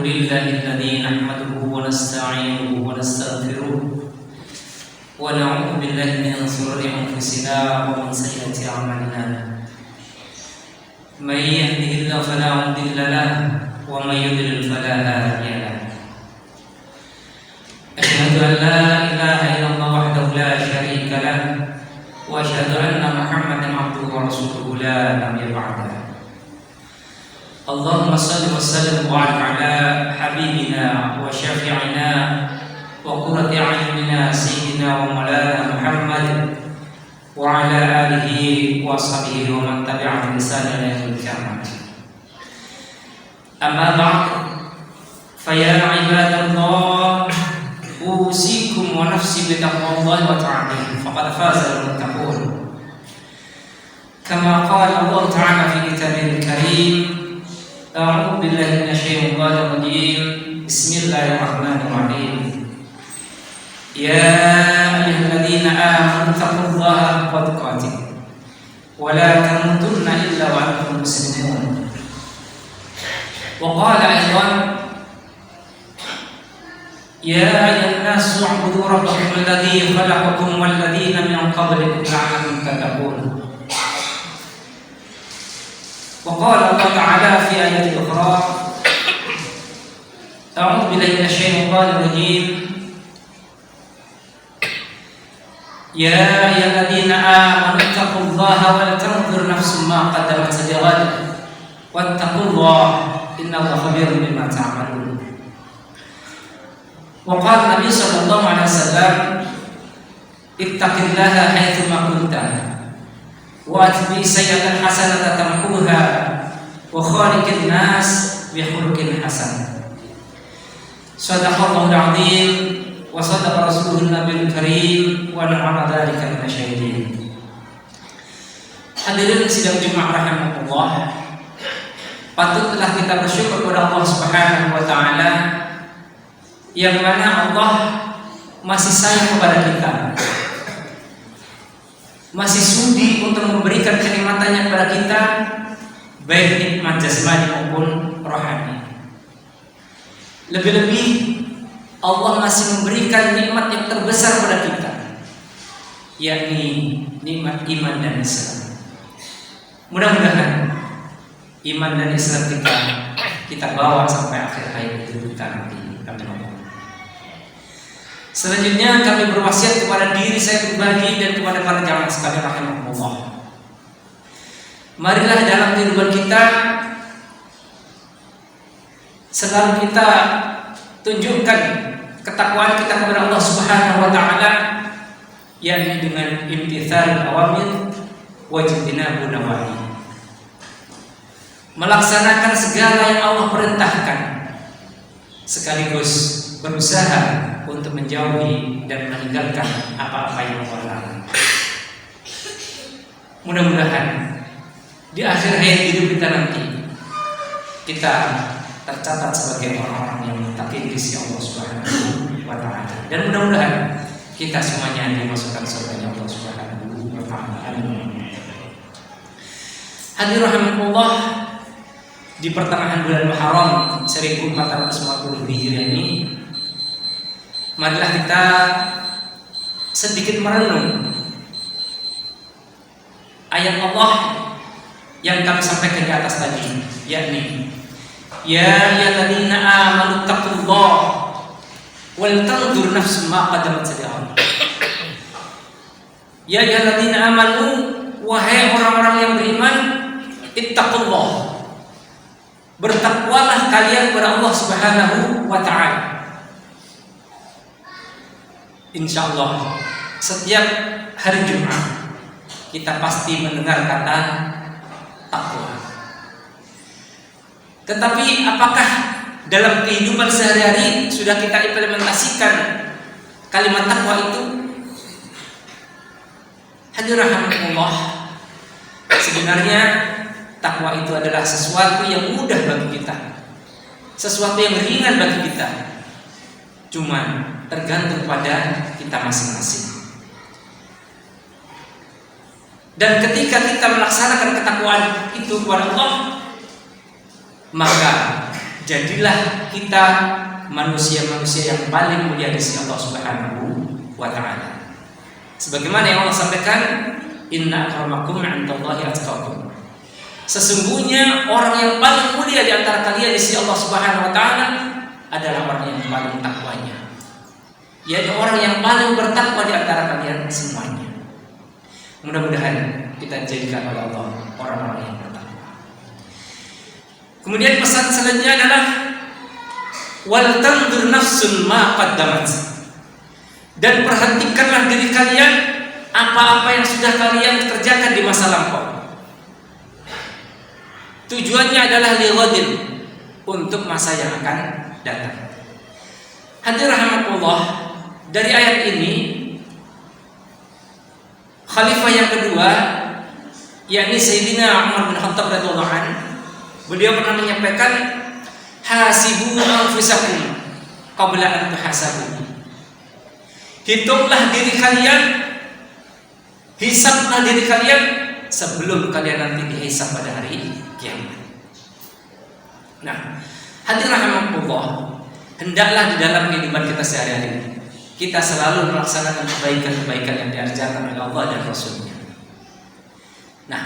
لله الذي نحمده ونستعينه ونستغفره ونعوذ بالله من شرور أنفسنا ومن سيئات أعمالنا من يهده الله فلا مضل له ومن يضلل فلا هادي له أشهد أن لا إله إلا الله وحده لا شريك له وأشهد أن محمدا عبده ورسوله لا نبي بعده اللهم صل وسلم وبارك على حبيبنا وشفيعنا وقرة أعيننا سيدنا ومولانا محمد وعلى آله وصحبه ومن تبعهم بإحسان إلى يوم القيامة. أما بعد فيا عباد الله أوصيكم ونفسي بتقوى الله وتعالى فقد فاز المتقون كما قال الله تعالى في كتابه الكريم أعوذ بالله من الشيطان الرجيم بسم الله الرحمن الرحيم يا أيها الذين آمنوا اتقوا الله حق تقاته ولا تموتن إلا وأنتم مسلمون وقال أيضا يا أيها الناس اعبدوا ربكم الذي خلقكم والذين من قبلكم لعلكم تتقون وقال الله تعالى في آية أخرى أعوذ بالله من الشيطان الرجيم يا أيها الذين آمنوا اتقوا الله ولتنظر نفس ما قدمت لغد واتقوا الله إن الله خبير بما تعملون وقال النبي صلى الله عليه وسلم اتق الله حيثما كنت وأتبع السيئة الحسنة تمحوها وخالق الناس بخلق حسن صدق الله العظيم وصدق رسوله النبي الكريم ونعم ذلك من الشهيدين. Hadirin sidang Jumat rahimakumullah, patutlah kita bersyukur kepada Allah Subhanahu wa taala yang mana Allah masih sayang kepada kita, masih sudi untuk memberikan kenikmatannya kepada kita, baik nikmat jasmani maupun rohani. Lebih-lebih Allah masih memberikan nikmat yang terbesar kepada kita, yakni nikmat iman dan Islam. Mudah-mudahan iman dan Islam kita bawa sampai akhir hayat kita nanti. Amin. Selanjutnya kami berwasiat kepada diri saya pribadi dan kepada para jamaah sekalian rahimakumullah. Marilah dalam kehidupan kita selalu kita tunjukkan ketakwaan kita kepada Allah Subhanahu wa taala, yakni dengan imtitsalul awamir wa ijtinabun nawahi. Melaksanakan segala yang Allah perintahkan sekaligus berusaha untuk menjauhi dan meninggalkan apa-apa yang Allah larang. Mudah-mudahan di akhir hayat hidup kita nanti kita tercatat sebagai orang-orang yang muttaqin di sisi Allah Subhanahu wa taala. Dan mudah-mudahan kita semuanya dimasukkan surga Allah Subhanahu wa taala. Amin. Hadirin rahimakumullah, di pertengahan bulan Muharram 1440 Hijriah ini, marilah kita sedikit merenung ayat Allah yang kami sampaikan di atas tadi, yakni ya ayyuhalladzina amanu taqullaha wal tanzur nafsum ma qaddamat lighad. Ya ayyuhalladzina amanu, wahai orang-orang yang beriman, ittaqullah, bertakwalah kalian kepada Allah Subhanahu wa taala. Insyaallah setiap hari Jumat kita pasti mendengar kata takwa. Tetapi apakah dalam kehidupan sehari-hari sudah kita implementasikan kalimat takwa itu? Hadirin rahimakumullah, sebenarnya takwa itu adalah sesuatu yang mudah bagi kita, sesuatu yang ringan bagi kita, cuma tergantung pada kita masing-masing. Dan ketika kita melaksanakan ketakwaan itu kepada Allah, maka jadilah kita manusia-manusia yang paling mulia di sisi Allah Subhanahu wa taala. Sebagaimana yang Allah sampaikan, inna akramakum 'indallahi atqakum. Sesungguhnya orang yang paling mulia di antara kalian di sisi Allah Subhanahu wa taala adalah orang yang paling takwanya. Yaitu orang yang paling bertakwa di antara kalian semuanya. Mudah-mudahan kita dijadikan oleh Allah orang-orang yang bertakwa. Kemudian pesan selanjutnya adalah wal tanzur nafsun ma qaddamat. Dan perhatikanlah diri kalian apa-apa yang sudah kalian kerjakan di masa lampau. Tujuannya adalah lighadin, untuk masa yang akan datang. Hadirin rahimakumullah, dari ayat ini khalifah yang kedua, yakni Sayyidina Umar bin Khattab radhiyallahu anhu, beliau pernah menyampaikan hasibu anfusakum qabla an tuhasabu. Hitunglah diri kalian, hisablah diri kalian sebelum kalian nanti dihisab pada hari kiamat. Nah, hadirin rahimakumullah, hendaklah di dalam kehidupan kita sehari-hari kita selalu melaksanakan kebaikan-kebaikan yang diajarkan oleh Allah dan Rasul-Nya. Nah,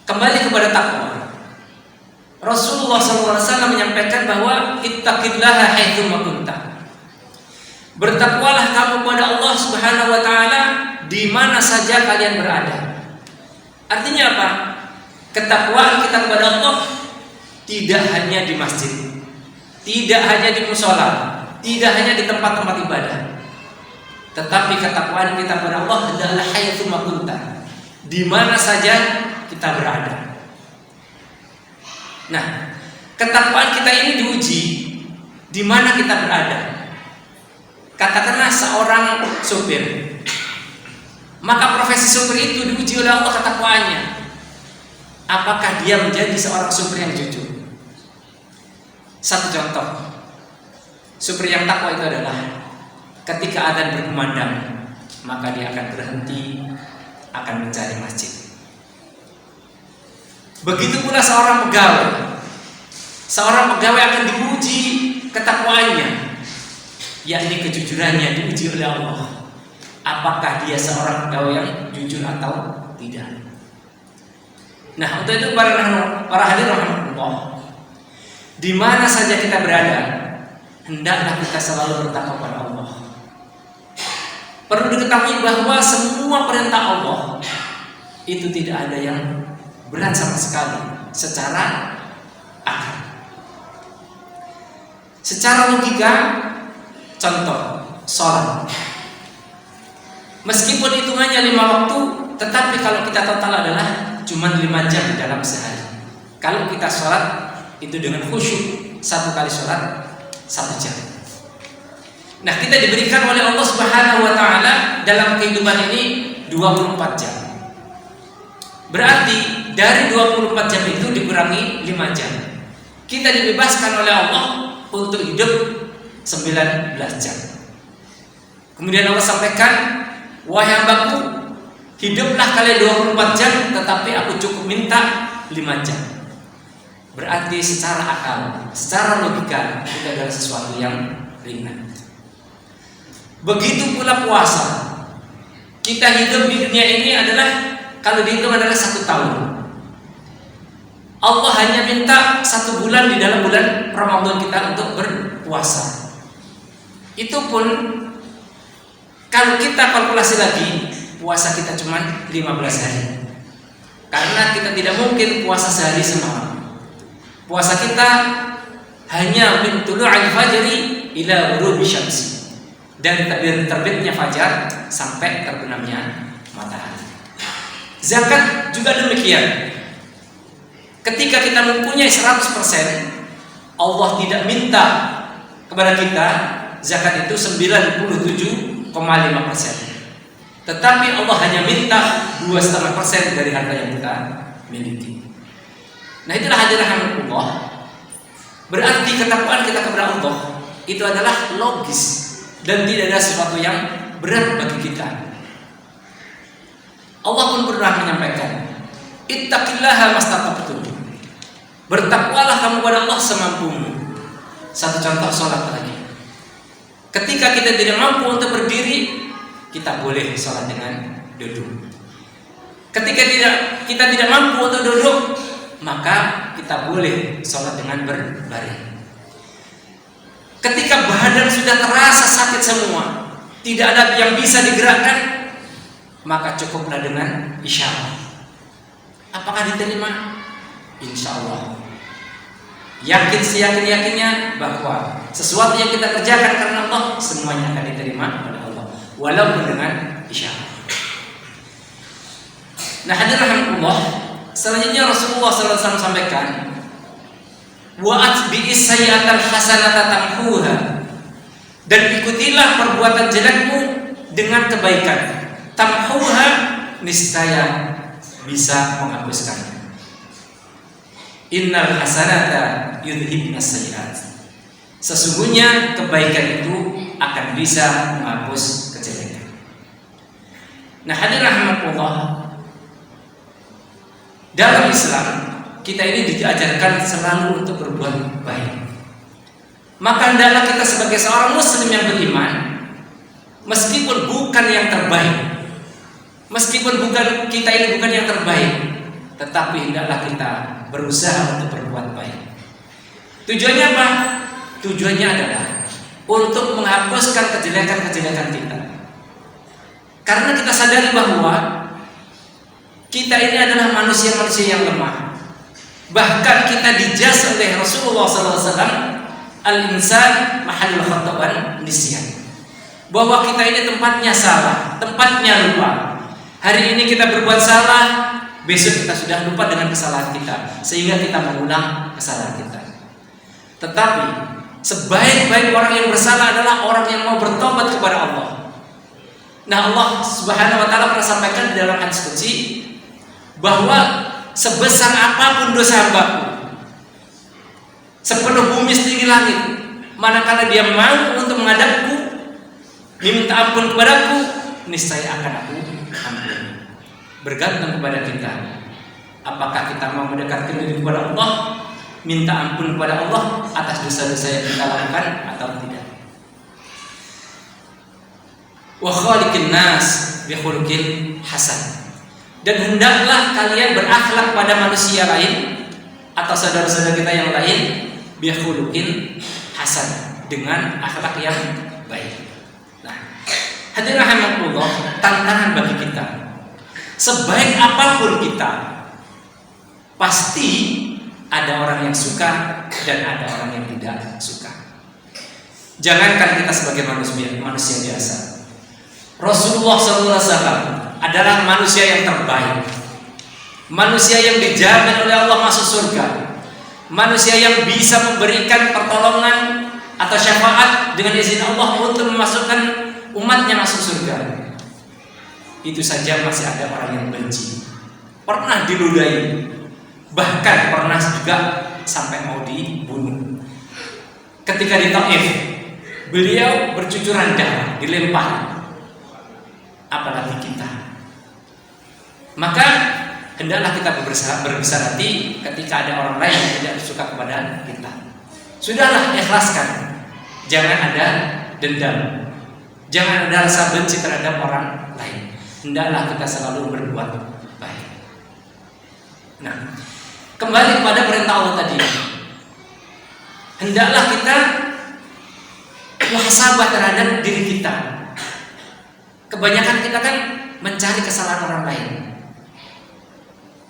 kembali kepada takwa. Rasulullah SAW menyampaikan bahwa ittaqillaha haitsu ma kunta. Bertakwalah kamu kepada Allah Subhanahu wa taala di mana saja kalian berada. Artinya apa? Ketakwaan kita kepada Allah tidak hanya di masjid, tidak hanya di mushola, tidak hanya di tempat-tempat ibadah, tetapi ketakwaan kita kepada Allah adalah haitsu ma kunta, di mana saja kita berada. Nah, ketakwaan kita ini diuji di mana kita berada. Katakanlah seorang supir, maka profesi supir itu diuji oleh Allah ketakwaannya. Apakah dia menjadi seorang supir yang jujur? Satu contoh, supir yang takwa itu adalah ketika adzan berkumandang, maka dia akan berhenti, akan mencari masjid. Begitu pula seorang pegawai. Seorang pegawai akan diuji ketakwaannya, yakni kejujurannya diuji oleh Allah. Apakah dia seorang pegawai yang jujur atau tidak? Nah, untuk itu para hadirin rahimakumullah, di mana saja kita berada, hendaklah kita selalu bertakwa kepada Allah. Perlu diketahui bahwa semua perintah Allah itu tidak ada yang berat sama sekali secara akal. Secara logika, contoh, sholat. Meskipun hitungannya 5 waktu, tetapi kalau kita total adalah cuma 5 jam dalam sehari. Kalau kita sholat itu dengan khusyuk, 1 kali sholat 1 jam. Nah, kita diberikan oleh Allah Subhanahu wa taala dalam kehidupan ini 24 jam. Berarti dari 24 jam itu dikurangi 5 jam. Kita dibebaskan oleh Allah untuk hidup 19 jam. Kemudian Allah sampaikan, wahai hambaku, hiduplah kalian 24 jam, tetapi aku cukup minta 5 jam. Berarti secara akal, secara logika, itu adalah sesuatu yang ringan. Begitu pula puasa. Kita hidup di dunia ini adalah, kalau dihitung adalah 1 tahun. Allah hanya minta 1 bulan di dalam bulan Ramadan kita untuk berpuasa. Itu pun kalau kita kalkulasi lagi, puasa kita cuma 15 hari. Karena kita tidak mungkin puasa sehari semalam. Puasa kita hanya min tulu'il fajri ila ghurubi syamsi, dari terbitnya fajar sampai terbenamnya matahari. Zakat juga demikian. Ketika kita mempunyai 100%, Allah tidak minta kepada kita zakat itu 97,5%. Tetapi Allah hanya minta 2,5% dari harta yang kita miliki. Nah, itulah hadirin rahimakumullah. Berarti ketakwaan kita kepada Allah itu adalah logis dan tidak ada sesuatu yang berat bagi kita. Allah pun pernah menyampaikan, ittaqillaha mastata'tum. Bertakwalah kamu kepada Allah semampumu. Satu contoh sholat lagi. Ketika kita tidak mampu untuk berdiri, kita boleh sholat dengan duduk. Ketika kita tidak mampu untuk duduk, maka kita boleh sholat dengan berbaring. Ketika badan sudah terasa sakit semua, tidak ada yang bisa digerakkan, maka cukuplah dengan isyarat. Apakah diterima? Insya Allah. Yakin seyakin-yakinnya bahwa sesuatu yang kita kerjakan karena Allah, semuanya akan diterima oleh Allah, walaupun dengan isyarat. Nah, hadirin Allah, selanjutnya Rasulullah SAW sampaikan, wa atbi'is sayyi'atal hasanata tamhuha, dan ikutilah perbuatan jelekmu dengan kebaikan. Tamhuha, niscaya bisa menghapuskannya. Innal hasanata yudhibnas sayyi'at. Sesungguhnya kebaikan itu akan bisa menghapus kejelekan. Nah, hadirin rahimakumullah, dalam Islam kita ini diajarkan selalu untuk berbuat baik. Maka hendaklah kita sebagai seorang muslim yang beriman, meskipun bukan yang terbaik, meskipun kita ini bukan yang terbaik, tetapi hendaklah kita berusaha untuk berbuat baik. Tujuannya apa? Tujuannya adalah untuk menghapuskan kejelekan-kejelekan kita. Karena kita sadari bahwa kita ini adalah manusia-manusia yang lemah. Bahkan kita dijaz oleh Rasulullah SAW, al-insan mahallul khata'an nisyan, bahwa kita ini tempatnya salah, tempatnya lupa. Hari ini kita berbuat salah, besok kita sudah lupa dengan kesalahan kita, sehingga kita mengulang kesalahan kita. Tetapi sebaik-baik orang yang bersalah adalah orang yang mau bertobat kepada Allah. Nah, Allah Subhanahu wa taala pernah sampaikan di dalam hadis qudsi bahwa sebesar apapun dosa hambaku, sepenuh bumi setinggi langit, manakala dia mau untuk menghadapku, diminta ampun kepadaku, niscaya akan aku ampuni. Bergantung kepada kita. Apakah kita mau mendekatkan diri kepada Allah, minta ampun kepada Allah atas dosa-dosa yang kita lakukan atau tidak. Wa khaliqin nas bi khuluqin hasan. Dan hendaklah kalian berakhlak pada manusia lain atau saudara-saudara kita yang lain bi khuluqin hasan, dengan akhlak yang baik. Nah, hadirin rahimakumullah, tantangan bagi kita, sebaik apapun kita, pasti ada orang yang suka dan ada orang yang tidak suka. Jangankan kita sebagai manusia biasa, Rasulullah SAW adalah manusia yang terbaik, manusia yang dijamin oleh Allah masuk surga, manusia yang bisa memberikan pertolongan atau syafaat dengan izin Allah untuk memasukkan umatnya masuk surga. Itu saja masih ada orang yang benci, pernah diludahi, bahkan pernah juga sampai mau dibunuh. Ketika di Taif, beliau bercucuran darah, dilempar. Apalagi kita. Maka hendaklah kita berbesar hati ketika ada orang lain yang tidak suka kepada kita. Sudahlah, ikhlaskan. Jangan ada dendam, jangan ada rasa benci terhadap orang lain. Hendaklah kita selalu berbuat baik. Nah, kembali kepada perintah Allah tadi, hendaklah kita muhasabah terhadap diri kita. Kebanyakan kita kan mencari kesalahan orang lain.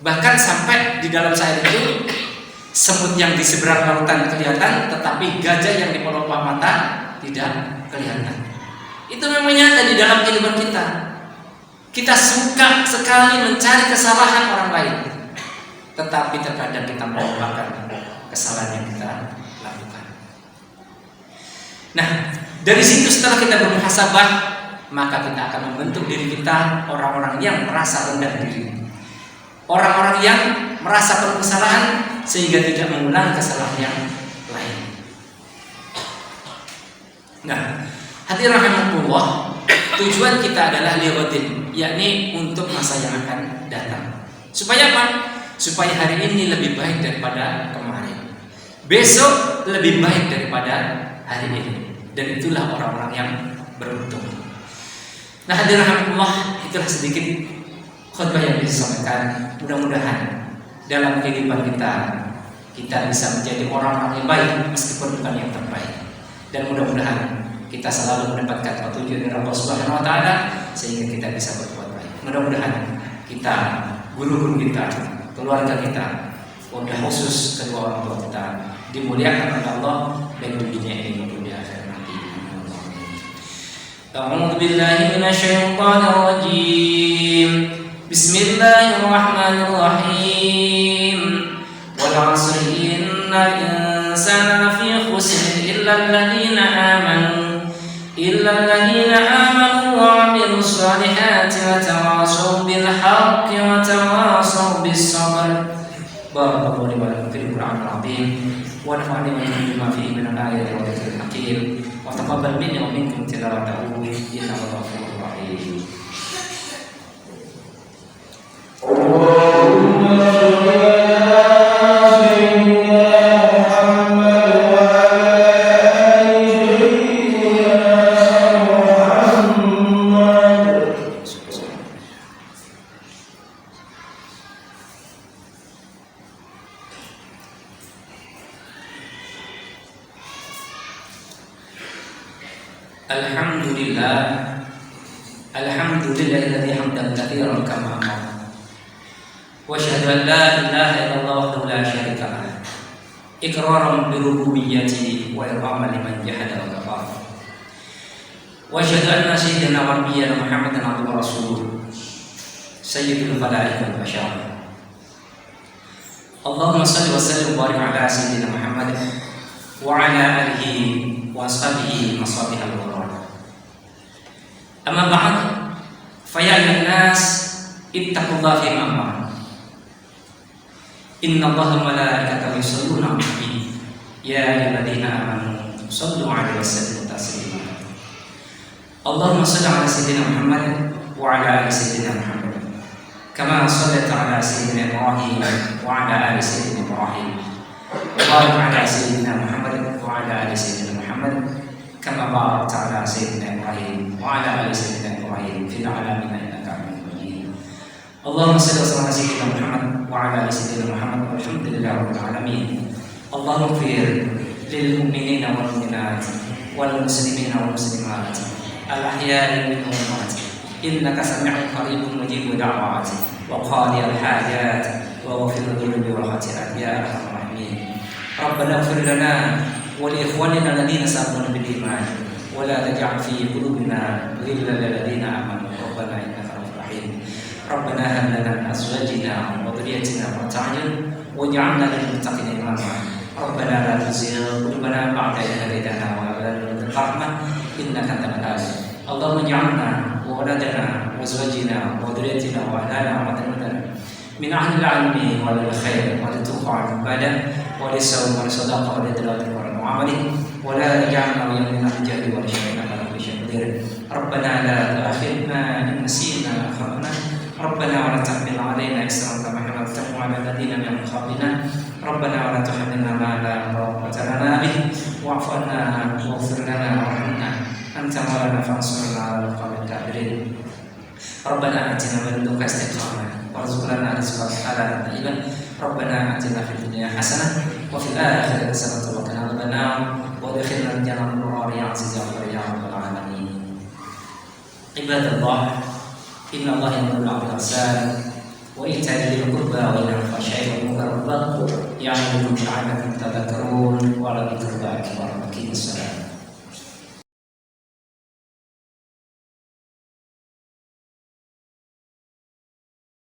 Bahkan sampai di dalam syair itu, semut yang di seberang lautan kelihatan, tetapi gajah yang di pelopak mata tidak kelihatan. Itu memang nyata di dalam kehidupan kita. Kita suka sekali mencari kesalahan orang lain, tetapi terkadang kita melupakan kesalahan yang kita lakukan. Nah, dari situ setelah kita bermuhasabah, maka kita akan membentuk diri kita orang-orang yang merasa rendah diri, orang-orang yang merasa penuh kesalahan sehingga tidak mengulang kesalahan yang lain. Nah, hadirin rahimakumullah, tujuan kita adalah liqatin, yakni untuk masa yang akan datang. Supaya apa? Supaya hari ini lebih baik daripada kemarin. besok lebih baik daripada hari ini. Dan itulah orang-orang yang beruntung. Nah, hadirin rahimakumullah, itulah sedikit khutbah yang bisa disampaikan. Mudah-mudahan dalam kehidupan kita bisa menjadi orang-orang yang baik meskipun bukan yang terbaik. Dan mudah-mudahan kita selalu mendapatkan petunjuk dari Allah Subhanahu wa taala sehingga kita bisa berbuat baik. Mudah-mudahan kita, guru-guru kita, keluarga kita, wabil khusus kedua orang tua kita dimuliakan oleh Allah baik di dunia ini maupun di akhirat nanti. A'udzu billahi minasyaitonir rajim. Bismillahirrahmanirrahim. Wal 'asri innal insana lafi khusr illa alladziina amanu wa 'amilus solihati wa tawashaw bil haqqi wa tawashaw bis sabr. Barakallahu li wa lakum fil Qur'anil 'azim wa nafa'ani wa iyyakum bima fihi minal ayati wa dzikril hakim wa taqabbal minni wa minkum tilawatahu innahu ghafurur rahim. Alhamdulillahilladzi hamdan katsiran kama amara. Wa asyhadu an la ilaha illallah wahdahu la syarika lah. Iqraran bi rububiyyatihi wa irhaman liman jahada wa kafara. Wa asyhadu anna sayyidina wa nabiyyana Muhammadan abduhu wa rasuluhu sayyidul khalaiqi wal bashar. Allahumma shalli wa sallim wa barik ala sayyidina Muhammad wa ala alihi wa ashabihi masabihal ghurur. Amma ba'd, fa ya ayyuhan nas ittaqullaha fi ma amara. Innallaha wa malaikatahu yusholluna 'alan nabi ya ayyuhalladzina amanu shallu 'alaihi wa sallimu taslima. Allahumma shalli 'ala sayyidina Muhammad wa 'ala ali sayyidina Muhammad kama shallaita 'ala sayyidina Ibrahim wa 'ala ali sayyidina Ibrahim wa barik 'ala sayyidina Muhammad wa 'ala ali sayyidina Muhammad kama barakta 'ala sayyidina Ibrahim wa 'ala ali sayyidina Ibrahim fil 'alamin innaka Hamidum Majid. Allahumma shalli ala sayyidina Muhammad wa 'ala ali sayyidina Muhammad walhamdulillahi rabbil alamin. Allahumma ighfir lil mu'minina wal mu'minat wal muslimina wal muslimat al ahya'i minhum wal amwat innaka sami'un qaribun mujibud da'wat wa qadiyal hajat wa ghafirud dhunubi wal khati'at ya arhamar rahimin. Rabbana ighfir lana ولإخواننا الذين سبقونا بالإيمان ولا تجعل في قلوبنا غلا للذين آمنوا ربنا إنك رؤوف رحيم. ربنا هب لنا من أزواجنا وذريتنا قرة أعين واجعلنا للمتقين إماما. ربنا لا تزغ قلوبنا بعد إذ هديتنا وهب لنا من لدنك رحمة إنك أنت الوهاب. اللهم اجعلنا وولدنا وأزواجنا وذريتنا وأهلنا ومدننا من أهل العلم والخير وللتقوى والعبادة وللصوم والصدقة وللتلاوة القرآن وعمله ولا تجعلنا من أهل الجهل والشرك على كل شيء قدير. ربنا لا تؤاخذنا إن نسينا أو أخطأنا. ربنا ولا تحمل علينا إصرا كما حملته على الذين من قبلنا. ربنا ولا تحملنا ما لا طاقة لنا به واعف عنا واغفر لنا وارحمنا أنت مولانا فانصرنا على القوم الكافرين. ربنا آتنا من لدنك استقامة وارزقنا رزقا حلالا طيبا. ربنا آتنا في الدنيا حسنة وفي الآخرة حسنة وقنا عذاب النار وادخلنا الجنة بالنور يا عزيز يا رب العالمين. عباد الله إن الله يأمر بالعدل والإحسان وإيتاء ذي القربى وينهى عن الفحشاء والمنكر والبغي يعظكم لعلكم تذكرون ولذكر الله أكبر. أقيموا الصلاة.